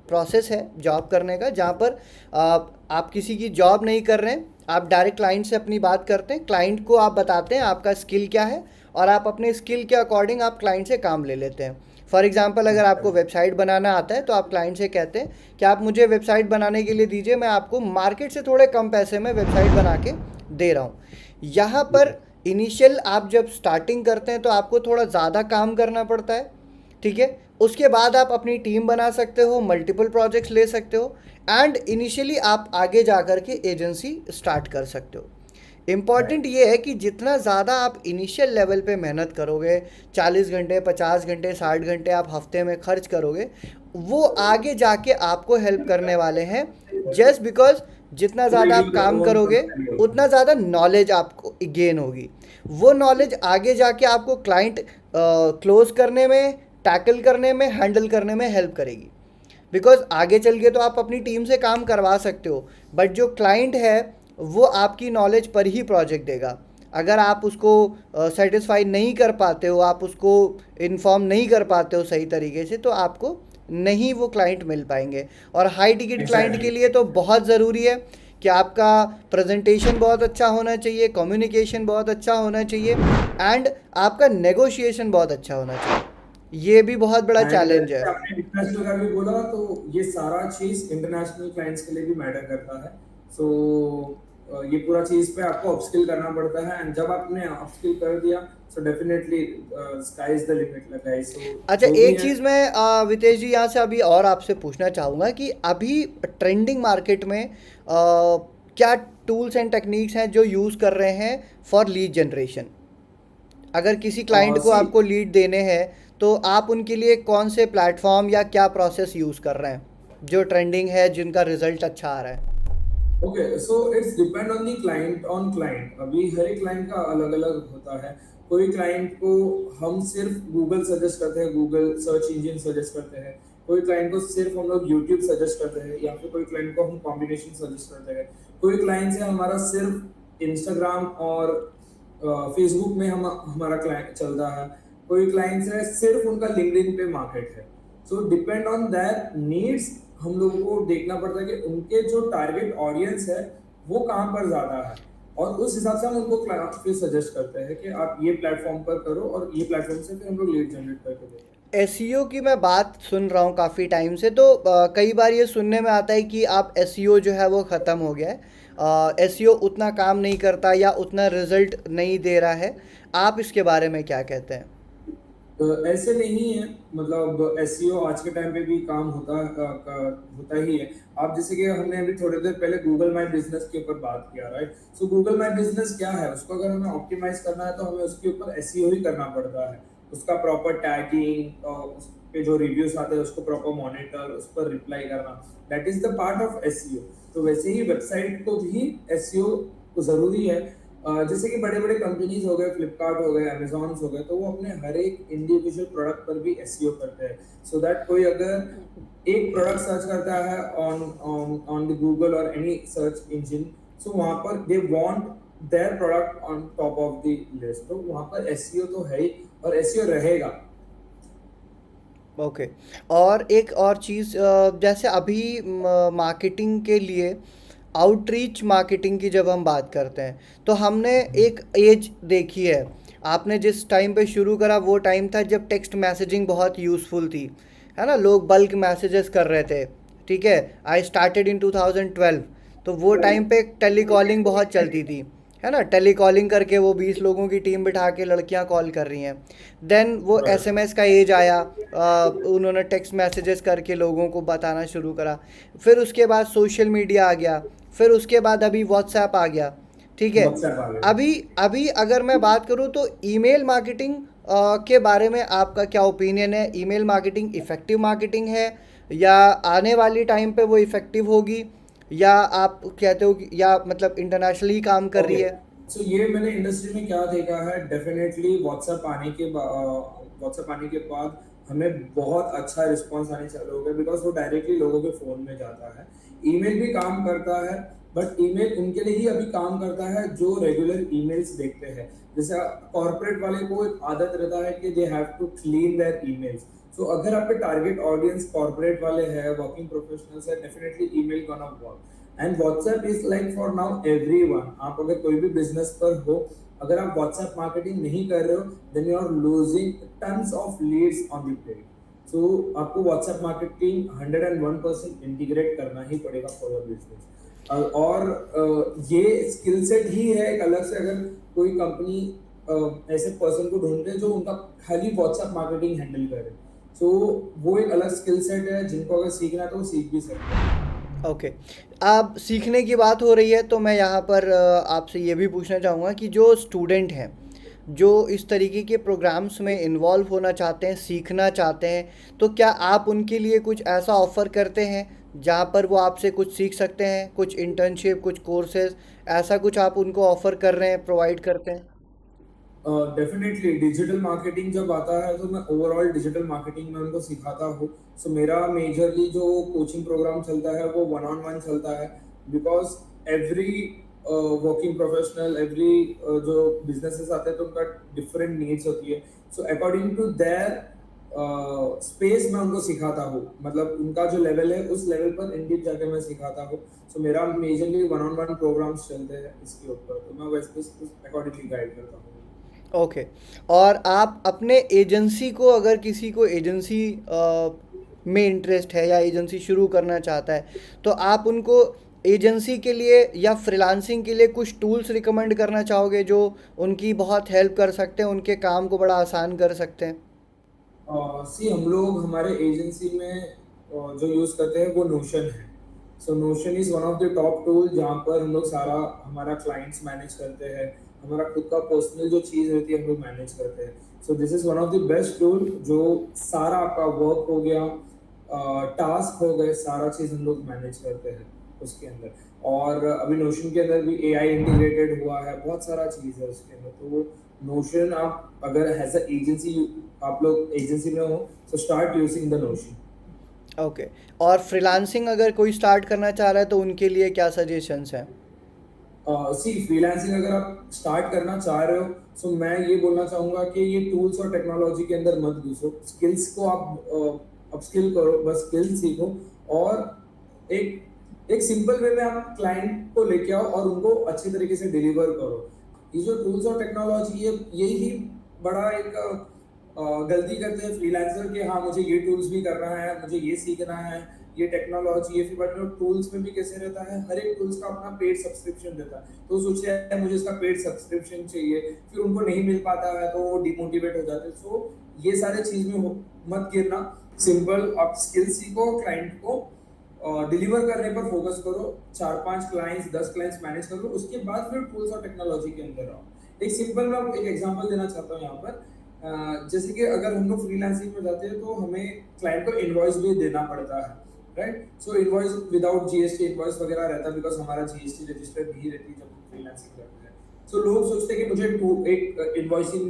प्रोसेस है जॉब करने का, जहाँ पर आप किसी की जॉब नहीं कर रहे हैं, आप डायरेक्ट क्लाइंट से अपनी बात करते हैं, क्लाइंट को आप बताते हैं आपका स्किल क्या है, और आप अपने स्किल के अकॉर्डिंग आप क्लाइंट से काम ले लेते हैं। फॉर एग्जांपल, अगर आपको वेबसाइट बनाना आता है तो आप क्लाइंट से कहते हैं कि आप मुझे वेबसाइट बनाने के लिए दीजिए, मैं आपको मार्केट से थोड़े कम पैसे में वेबसाइट बना के दे रहा हूँ। यहाँ पर इनिशियल आप जब स्टार्टिंग करते हैं तो आपको थोड़ा ज़्यादा काम करना पड़ता है, ठीक है। उसके बाद आप अपनी टीम बना सकते हो, मल्टीपल प्रोजेक्ट्स ले सकते हो, एंड इनिशियली आप आगे जा कर के एजेंसी स्टार्ट कर सकते हो। Important right. ये है कि जितना ज़्यादा आप इनिशियल लेवल पे मेहनत करोगे, 40 घंटे, 50 घंटे, 60 घंटे आप हफ्ते में खर्च करोगे, वो आगे जाके आपको हेल्प करने वाले हैं। जस्ट बिकॉज जितना ज़्यादा आप काम करोगे उतना ज़्यादा नॉलेज आपको गेन होगी। वो नॉलेज आगे जाके आपको क्लाइंट क्लोज करने में, टैकल करने में, हैंडल करने में हेल्प करेगी। बिकॉज आगे चल के तो आप अपनी टीम से काम करवा सकते हो, बट जो क्लाइंट है वो आपकी नॉलेज पर ही प्रोजेक्ट देगा। अगर आप उसको सेटिस्फाई नहीं कर पाते हो, आप उसको इन्फॉर्म नहीं कर पाते हो सही तरीके से, तो आपको नहीं वो क्लाइंट मिल पाएंगे। और हाई टिकट क्लाइंट एग्जैक्टली। के लिए तो बहुत ज़रूरी है कि आपका प्रेजेंटेशन बहुत अच्छा होना चाहिए, कम्युनिकेशन बहुत अच्छा होना चाहिए, एंड आपका नेगोशिएशन बहुत अच्छा होना चाहिए। ये भी बहुत बड़ा एंड चैलेंज है। जैसे आपने इंटरनेशनल का भी बोला, तो ये सारा चीज इंटरनेशनल क्लाइंट्स के लिए भी मैटर करता है। सो ये पूरा चीज पे आपको अपस्किल करना पड़ता है, एंड जब आपने अपस्किल कर दिया, so definitely sky is the limit लगा है। सो अच्छा, जो भी एक है। चीज़ मैं वितेश जी यहाँ से अभी और आपसे पूछना चाहूँगा कि अभी ट्रेंडिंग मार्केट में क्या टूल्स एंड टेक्निक्स हैं जो यूज़ कर रहे हैं फॉर लीड जनरेशन। अगर किसी क्लाइंट को सी, आपको लीड देने हैं तो आप उनके लिए कौन से प्लेटफॉर्म या क्या प्रोसेस यूज़ कर रहे हैं जो ट्रेंडिंग है, जिनका रिजल्ट अच्छा आ रहा है। Okay, so it's depend on the client, on client. अभी हर एक क्लाइंट का अलग अलग होता है। कोई क्लाइंट को हम सिर्फ गूगल सजेस्ट करते हैं, गूगल सर्च इंजन सजेस्ट करते हैं। कोई क्लाइंट को सिर्फ हम लोग यूट्यूब सजेस्ट करते हैं, या फिर कोई क्लाइंट को हम कॉम्बिनेशन सजेस्ट करते हैं। कोई क्लाइंट से हमारा सिर्फ इंस्टाग्राम और फेसबुक में हम हमारा क्लाइंट चलता है। कोई क्लाइंट से सिर्फ उनका लिंक्डइन पे मार्केट है। सो डिपेंड ऑन दैट नीड्स, हम लोगों को देखना पड़ता है कि उनके जो टारगेट ऑडियंस है वो कहाँ पर ज़्यादा है, और उस हिसाब से हम उनको क्लाइंट फिर सजेस्ट करते हैं कि आप ये प्लेटफॉर्म पर करो, और ये प्लेटफॉर्म से फिर हम लोग लीड जनरेट करके देते हैं। एसईओ की मैं बात सुन रहा हूँ काफ़ी टाइम से, तो कई बार ये सुनने में आता है कि आप एसईओ जो है वो ख़त्म हो गया है, एसईओ उतना काम नहीं करता या उतना रिजल्ट नहीं दे रहा है। आप इसके बारे में क्या कहते हैं। ऐसे नहीं है, मतलब एसईओ आज के टाइम पे भी काम होता ही है। आप जैसे कि हमने अभी थोड़ी देर पहले गूगल माई बिजनेस के ऊपर बात किया, right. So Google my business क्या है, उसको अगर हमें ऑप्टिमाइज करना है तो हमें उसके ऊपर एसईओ ही करना पड़ता है। उसका प्रॉपर टैगिंग, उस पे जो रिव्यूज आते हैं उसको प्रॉपर मॉनिटर, उस पर रिप्लाई करना, that is the part of SEO. तो वैसे ही वेबसाइट को भी एसईओ जरूरी है। जैसे कि बड़े बड़े कंपनीज हो गए, फ्लिपकार्ट हो गए, अमेजोन हो गए, तो वो अपने हर एक इंडिविजुअल प्रोडक्ट पर भी एसईओ करते हैं। सो दैट कोई अगर एक प्रोडक्ट सर्च करता है ऑन ऑन द गूगल और एनी सर्च इंजन, सो वहां पर they want their product on top of the list, तो वहां पर एसईओ तो है ही, और एसईओ रहेगा। ओके। और एक और चीज़, जैसे अभी मार्केटिंग के लिए आउटरीच मार्केटिंग की जब हम बात करते हैं तो हमने एक एज देखी है। आपने जिस टाइम पे शुरू करा वो टाइम था जब टेक्स्ट मैसेजिंग बहुत यूज़फुल थी, है ना, लोग बल्क मैसेजेस कर रहे थे, ठीक है। आई स्टार्टेड इन 2012, तो वो टाइम पे टेली कॉलिंग बहुत चलती थी, है ना। टेली कॉलिंग करके वो 20 लोगों की टीम बिठा के लड़कियां कॉल कर रही हैं। देन वो एसएमएस का एज आया, उन्होंने टेक्स्ट मैसेजेस करके लोगों को बताना शुरू करा। फिर उसके बाद सोशल मीडिया आ गया, फिर उसके बाद अभी व्हाट्सएप आ गया, ठीक है। व्हाट्सएप आ गया। अभी अभी अगर मैं बात करूँ तो ईमेल मार्केटिंग के बारे में आपका क्या ओपिनियन है। ईमेल मार्केटिंग इफ़ेक्टिव मार्केटिंग है, या आने वाली टाइम पे वो इफ़ेक्टिव होगी, या आप कहते हो कि या मतलब इंटरनेशनली काम कर रही ओके, है। सो ये मैंने इंडस्ट्री में क्या देखा है, डेफिनेटली व्हाट्सएप आने के बाद हमें बहुत अच्छा रिस्पांस आने चालू हो गया, बिकॉज वो डायरेक्टली लोगों के फ़ोन में जाता है। ईमेल भी काम करता है, बट ईमेल उनके लिए ही अभी काम करता है जो रेगुलर ईमेल्स देखते हैं। जैसे कॉर्पोरेट वाले को एक आदत रहता है कि they have to clean their emails. So अगर आपके टारगेट ऑडियंस कॉर्पोरेट वाले हैं, वर्किंग प्रोफेशनल्स है, definitely email gonna work. And WhatsApp is like for now everyone. आप अगर कोई भी बिजनेस पर हो, अगर आप व्हाट्सएप मार्केटिंग नहीं कर रहे हो, then you are losing tons of leads on the plate. So आपको व्हाट्सएप मार्केटिंग 101% इंटीग्रेट करना ही पड़ेगा फॉर योर बिजनेस। और ये स्किल सेट ही है एक अलग से। अगर कोई कंपनी ऐसे पर्सन को ढूंढते हैं जो उनका खाली व्हाट्सएप मार्केटिंग हैंडल करे। सो वो एक अलग स्किल सेट है, जिनको अगर सीखना है तो वो सीख भी सकते हैं। ओके। आप सीखने की बात हो रही है तो मैं यहाँ पर आपसे ये भी पूछना चाहूँगा कि जो स्टूडेंट हैं, जो इस तरीके के प्रोग्राम्स में इन्वॉल्व होना चाहते हैं, सीखना चाहते हैं, तो क्या आप उनके लिए कुछ ऐसा ऑफ़र करते हैं जहाँ पर वो आपसे कुछ सीख सकते हैं, कुछ इंटर्नशिप, कुछ कोर्सेज, ऐसा कुछ आप उनको ऑफ़र कर रहे हैं, प्रोवाइड करते हैं? डेफिनेटली डिजिटल मार्केटिंग जब आता है तो मैं ओवरऑल डिजिटल मार्केटिंग में उनको सिखाता हूँ। सो मेरा मेजरली जो कोचिंग प्रोग्राम चलता है वो वन ऑन वन चलता है, because every working professional, every जो बिजनेसेस आते हैं तो उनका डिफरेंट नीड्स होती है। So according to their space मैं उनको सिखाता हूँ, मतलब उनका जो लेवल है उस लेवल पर इन डीप जाके मैं सिखाता हूँ। सो मेरा majorly one on one programs चलते हैं इसके ऊपर, तो मैं वैसे उस अकॉर्डिंगली गाइड करता हूँ। ओके। और आप अपने एजेंसी को, अगर किसी को एजेंसी में इंटरेस्ट है या एजेंसी शुरू करना चाहता है, तो आप उनको एजेंसी के लिए या फ्रीलांसिंग के लिए कुछ टूल्स रिकमेंड करना चाहोगे जो उनकी बहुत हेल्प कर सकते हैं, उनके काम को बड़ा आसान कर सकते हैं? सी हम लोग हमारे एजेंसी में जो यूज़ करते हैं वो नोशन है। So notion is one of the top tool जहाँ पर हम लोग सारा हमारा क्लाइंट्स मैनेज करते हैं, हमारा खुद का पर्सनल जो चीज़ रहती है हम लोग मैनेज करते हैं। So this is one of the best tool, जो सारा आपका वर्क हो गया, टास्क हो गए, सारा चीज़ हम लोग मैनेज करते हैं उसके अंदर। और अभी नोशन के अंदर भी एआई इंटीग्रेटेड हुआ है, बहुत सारा चीज़ है उसके अंदर। तो नोशन आप अगर एज अ एजेंसी, आप लोग एजेंसी में हो, so start using the notion. Okay. और फ्रीलांसिंग अगर कोई स्टार्ट करना चाह रहा है तो उनके लिए क्या सजेशंस हैं? सी फ्रीलांसिंग अगर आप स्टार्ट करना चाह रहे हो, सो मैं ये बोलना चाहूँगा कि ये टूल्स और टेक्नोलॉजी के अंदर मत घुसो। स्किल्स को आप अपस्किल करो, बस स्किल सीखो। और एक एक सिंपल वे में आप क्लाइंट को लेके आओ और उनको अच्छे तरीके से डिलीवर करो। ये जो टूल्स और टेक्नोलॉजी है, यही बड़ा एक गलती करते हैं फ्रीलांसर कि हाँ मुझे ये टूल्स भी करना है, मुझे ये सीखना है, ये टेक्नोलॉजी, ये फिर बट टूल्स में भी कैसे रहता है, हर एक टूल्स का अपना पेड सब्सक्रिप्शन रहता है। तो सोचते हैं मुझे इसका पेड सब्सक्रिप्शन चाहिए, फिर उनको नहीं मिल पाता है तो वो डिमोटिवेट हो जाते हैं। सो ये सारे चीज में मत गिरना। सिंपल आप स्किल सीखो, क्लाइंट को डिलीवर करने पर फोकस करो, 4-5 क्लाइंट्स 10 क्लाइंट्स मैनेज कर लो, उसके बाद फिर टूल्स और टेक्नोलॉजी के अंदर आओ। एक सिंपल मैं एक एग्जांपल देना चाहता हूँ यहाँ पर। जैसे कि अगर हम लोग फ्रीलांसिंग में जाते हैं तो हमें क्लाइंट को इनवॉइस भी देना पड़ता है, राइट। सो इनवॉइस विदाउट जीएसटी इनवॉइस वगैरह रहता है, बिकॉज हमारा जीएसटी रजिस्टर नहीं रहती जब हम फ्रीलांसिंग करते हैं। सो लोग सोचते हैं कि मुझे एक इनवॉइसिंग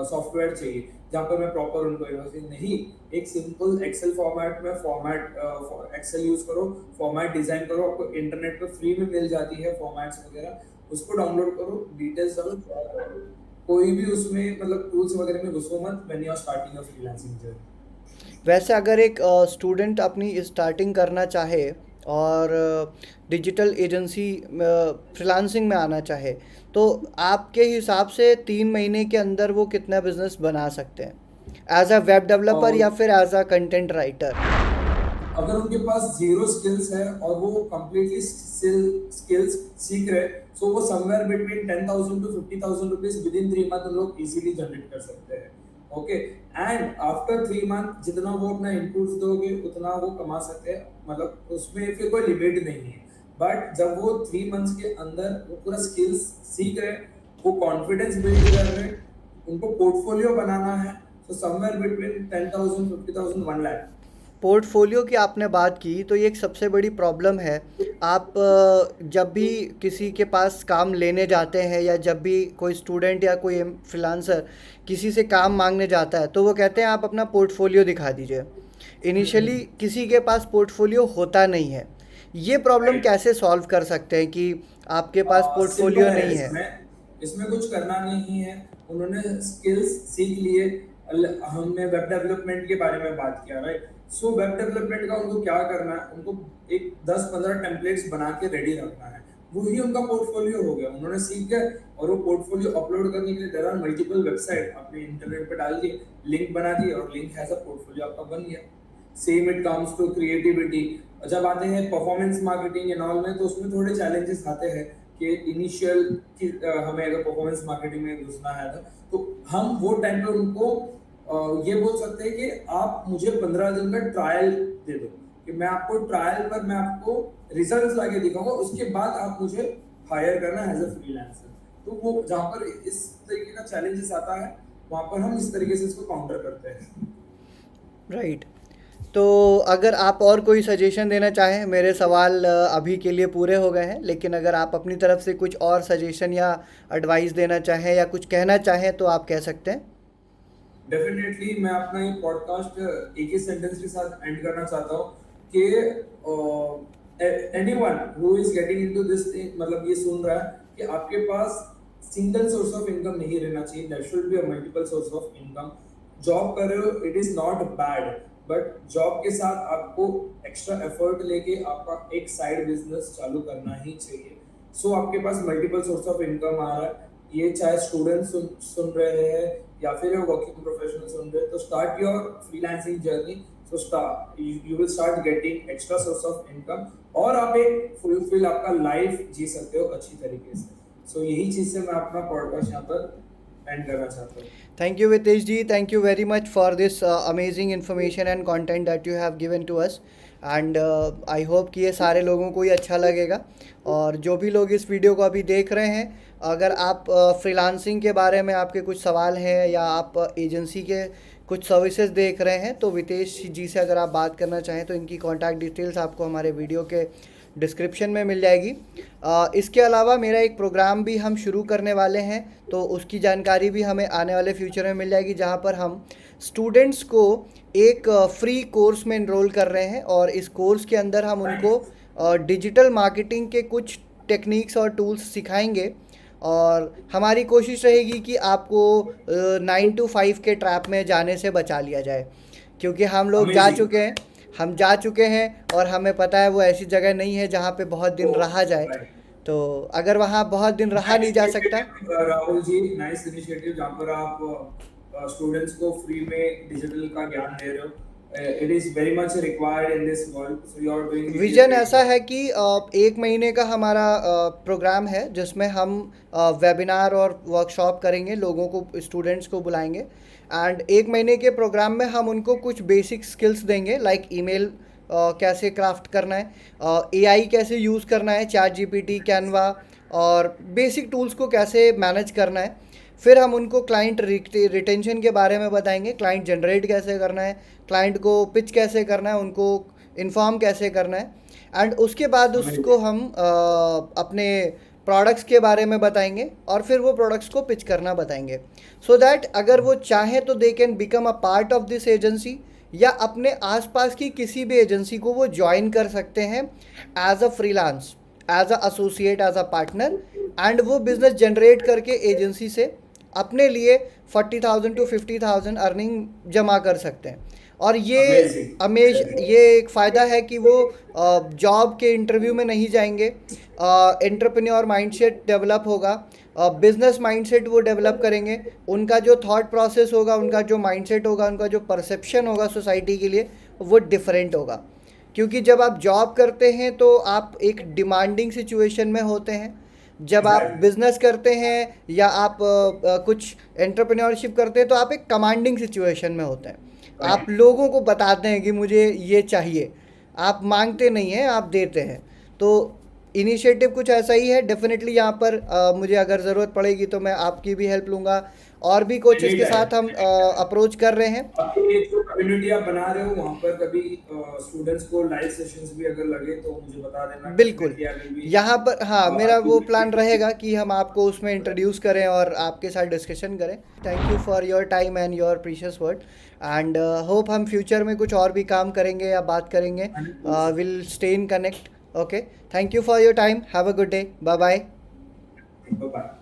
सॉफ्टवेयर चाहिए जहाँ पर मैं प्रॉपर उनको इनवॉइसिंग नहीं, एक सिंपल एक्सेल फॉर्मेट में फॉर्मेट एक्सेल यूज करो, फॉर्मेट डिजाइन करो, आपको इंटरनेट पे फ्री में मिल जाती है फॉर्मेट्स वगैरह, उसको डाउनलोड करो, डिटेल्स डालो। कोई भी उसमें मतलब टूल्स वगैरह में घुसो मत when you are starting a freelancing journey. वैसे अगर एक स्टूडेंट अपनी स्टार्टिंग करना चाहे और डिजिटल एजेंसी फ्रीलांसिंग में आना चाहे, तो आपके हिसाब से 3 महीने के अंदर वो कितना बिजनेस बना सकते हैं, एज अ वेब डेवलपर और या फिर एज अ कंटेंट राइटर? अगर उनके पास जीरो स्किल्स है और वो कंप्लीटली स्किल्स सीख रहे, सो वो somewhere between 10,000 to 50,000 rupees within 3 month उन लोग इजीली जनरेट कर सकते हैं। ओके। एंड आफ्टर 3 मंथ जितना वो अपना इनपुट्स दोगे उतना वो कमा सकते हैं, मतलब उसमें फिर कोई लिमिट नहीं है। बट जब वो 3 मंथ्स के अंदर वो पूरा स्किल्स सीख रहे, वो कॉन्फिडेंस बिल्ड कर रहे, उनको पोर्टफोलियो बनाना है, तो समवेयर बिटवीन 10,000 50,000 1 लाख। पोर्टफोलियो की आपने बात की तो ये एक सबसे बड़ी प्रॉब्लम है। आप जब भी किसी के पास काम लेने जाते हैं या जब भी कोई स्टूडेंट या कोई फ्रीलांसर किसी से काम मांगने जाता है तो वो कहते हैं आप अपना पोर्टफोलियो दिखा दीजिए। इनिशियली किसी के पास पोर्टफोलियो होता नहीं है। ये प्रॉब्लम राइट। कैसे सॉल्व कर सकते हैं कि आपके पास सिंपल पोर्टफोलियो है नहीं है? इसमें, इसमें कुछ करना नहीं है। उन्होंने स्किल्स सीख लिए। हमने वेब डेवलपमेंट के बारे में बात किया, राइट। सो वेब डेवलपमेंट का उनको क्या करना है, उनको एक 10-15 टेम्पलेट्स बना के रेडी रखना है, वही उनका पोर्टफोलियो हो गया, उन्होंने सीख गए। और वो पोर्टफोलियो अपलोड करने के लिए देयर आर मल्टीपल वेबसाइट, आपने इंटरनेट पे डाल दिए, लिंक बना दिए और लिंक हैज अ पोर्टफोलियो आपका बन गया। Same it comes to creativity. जब आते हैं परफॉर्मेंस मार्केटिंग एंड ऑल में, तो उसमें थोड़े चैलेंजेस आते हैं कि इनिशियल कि हमें अगर परफॉर्मेंस मार्केटिंग में घुसना है तो हम वो टाइम पे उनको ये बोल सकते हैं कि आप मुझे 15 दिन का ट्रायल दे दो, कि मैं आपको ट्रायल पर मैं आपको रिजल्ट्स लाके दिखाऊंगा, उसके बाद आप मुझे हायर करना एज अ फ्रीलांसर। तो वो जहाँ पर इस तरीके का चैलेंजेस आता है, वहाँ पर हम इस तरीके से इसको काउंटर करते हैं। राइट। तो अगर आप और कोई सजेशन देना चाहें, मेरे सवाल अभी के लिए पूरे हो गए हैं, लेकिन अगर आप अपनी तरफ से कुछ और सजेशन या एडवाइस देना चाहें या कुछ कहना चाहें तो आप कह सकते हैं। डेफिनेटली मैं अपना ये पॉडकास्ट एक ही सेंटेंस के साथ एंड करना चाहता हूँ कि anyone who is getting into this thing, मतलब ये सुन रहा है कि आपके पास सिंगल सोर्स ऑफ इनकम नहीं रहना चाहिए, there should be a multiple source of income. Job कर रहे हो, it is not bad, but job के साथ आपको एक्स्ट्रा एफर्ट लेके आपका एक साइड बिजनेस चालू करना ही चाहिए। सो आपके पास मल्टीपल सोर्स ऑफ इनकम आ रहा है, ये चाहे स्टूडेंट सुन रहे हैं या फिर वर्किंग प्रोफेशनल सुन रहे हैं, तो start your freelancing journey. So start, you will start getting extra source of income, और आप एक फुलफिल आपका लाइफ जी सकते हो अच्छी तरीके से। सो यही चीज से मैं अपना पॉडकास्ट यहाँ पर एंड करना चाहता हूँ। Thank you, Vitesh ji. Thank you very much for this amazing information and content that you have given to us. And I hope कि ये सारे लोगों को ही अच्छा लगेगा। और जो भी लोग इस वीडियो को अभी देख रहे हैं, अगर आप फ्रीलांसिंग के बारे में आपके कुछ सवाल हैं या आप एजेंसी के कुछ सर्विसेज देख रहे हैं, तो वितेश जी से अगर आप बात करना चाहें तो इनकी कॉन्टैक्ट डिटेल्स आपको हमारे वीडियो के डिस्क्रिप्शन में मिल जाएगी। इसके अलावा मेरा एक प्रोग्राम भी हम शुरू करने वाले हैं, तो उसकी जानकारी भी हमें आने वाले फ्यूचर में मिल जाएगी, जहाँ पर हम स्टूडेंट्स को एक फ्री कोर्स में इनरोल कर रहे हैं। और इस कोर्स के अंदर हम उनको डिजिटल मार्केटिंग के कुछ टेक्निक्स और टूल्स सिखाएंगे। और हमारी कोशिश रहेगी कि आपको 9 to 5 के ट्रैप में जाने से बचा लिया जाए, क्योंकि अमेजिंग। हम जा चुके हैं और हमें पता है वो ऐसी जगह नहीं है जहाँ पे बहुत दिन रहा जाए। राइट। तो अगर वहाँ बहुत दिन रहा नहीं नाइस जा सकता। Initiative Rahul ji, nice initiative जहाँ पर आप स्टूडेंट्स को फ्री में डिजिटल का ज्ञान दे रहे हो। It is very much required in this world, so you are doing really vision great ऐसा जॉब। है कि 1 महीने का हमारा प्रोग्राम है, जिसमें हम वेबिनार और वर्कशॉप करेंगे, लोगों को, स्टूडेंट्स को बुलाएंगे। एंड 1 महीने के प्रोग्राम में हम उनको कुछ बेसिक स्किल्स देंगे, लाइक ईमेल कैसे क्राफ्ट करना है, एआई कैसे यूज़ करना है, चैट जीपीटी, कैनवा, और बेसिक टूल्स को कैसे मैनेज करना है। फिर हम उनको क्लाइंट रिटेंशन के बारे में बताएंगे, क्लाइंट जनरेट कैसे करना है, क्लाइंट को पिच कैसे करना है, उनको इन्फॉर्म कैसे करना है। एंड उसके बाद उसको अमेजिंग। हम अपने प्रोडक्ट्स के बारे में बताएंगे, और फिर वो प्रोडक्ट्स को पिच करना बताएंगे, सो दैट अगर वो चाहें तो they can become a part of this agency, या अपने आसपास की किसी भी एजेंसी को वो ज्वाइन कर सकते हैं as a freelance, as a associate, as a partner. And वो बिजनेस जनरेट करके एजेंसी से अपने लिए 40,000 to 50,000 अर्निंग जमा कर सकते हैं। और अमेजिंग। ये एक फ़ायदा है कि वो जॉब के इंटरव्यू में नहीं जाएंगे, एंटरप्रेन्योर माइंडसेट डेवलप होगा, बिजनेस माइंडसेट वो डेवलप करेंगे, उनका जो थॉट प्रोसेस होगा, उनका जो माइंडसेट होगा, उनका जो परसेप्शन होगा सोसाइटी के लिए, वो डिफरेंट होगा। क्योंकि जब आप जॉब करते हैं तो आप एक डिमांडिंग सिचुएशन में होते हैं, जब आप एग्जैक्टली। बिजनेस करते हैं या आप कुछ एंटरप्रेन्योरशिप करते हैं तो आप एक कमांडिंग सिचुएशन में होते हैं। आप राइट। लोगों को बताते हैं कि मुझे ये चाहिए, आप मांगते नहीं हैं, आप देते हैं। तो इनिशिएटिव कुछ ऐसा ही है। डेफिनेटली यहाँ पर मुझे अगर ज़रूरत पड़ेगी तो मैं आपकी भी हेल्प लूँगा। और भी कोचेस एनी के टाइम। साथ हम अप्रोच कर रहे हैं। आपकी ये जो कम्युनिटी आप बना रहे हो, वहाँ पर कभी स्टूडेंट्स को लाइव सेशंस भी अगर लगे तो मुझे बता देना, बिल्कुल। डेफिनेटली आई विल बी यहाँ पर हाँ, मेरा वो प्लान आपकी। रहेगा कि हम आपको उसमें इंट्रोड्यूस करें और आपके साथ डिस्कशन करें। Thank you for your time and your precious word. And hope हम फ्यूचर में कुछ और भी काम करेंगे या बात करेंगे। 100%। Will stay in connect. Okay, thank you for your time, have a good day, bye bye. Bye.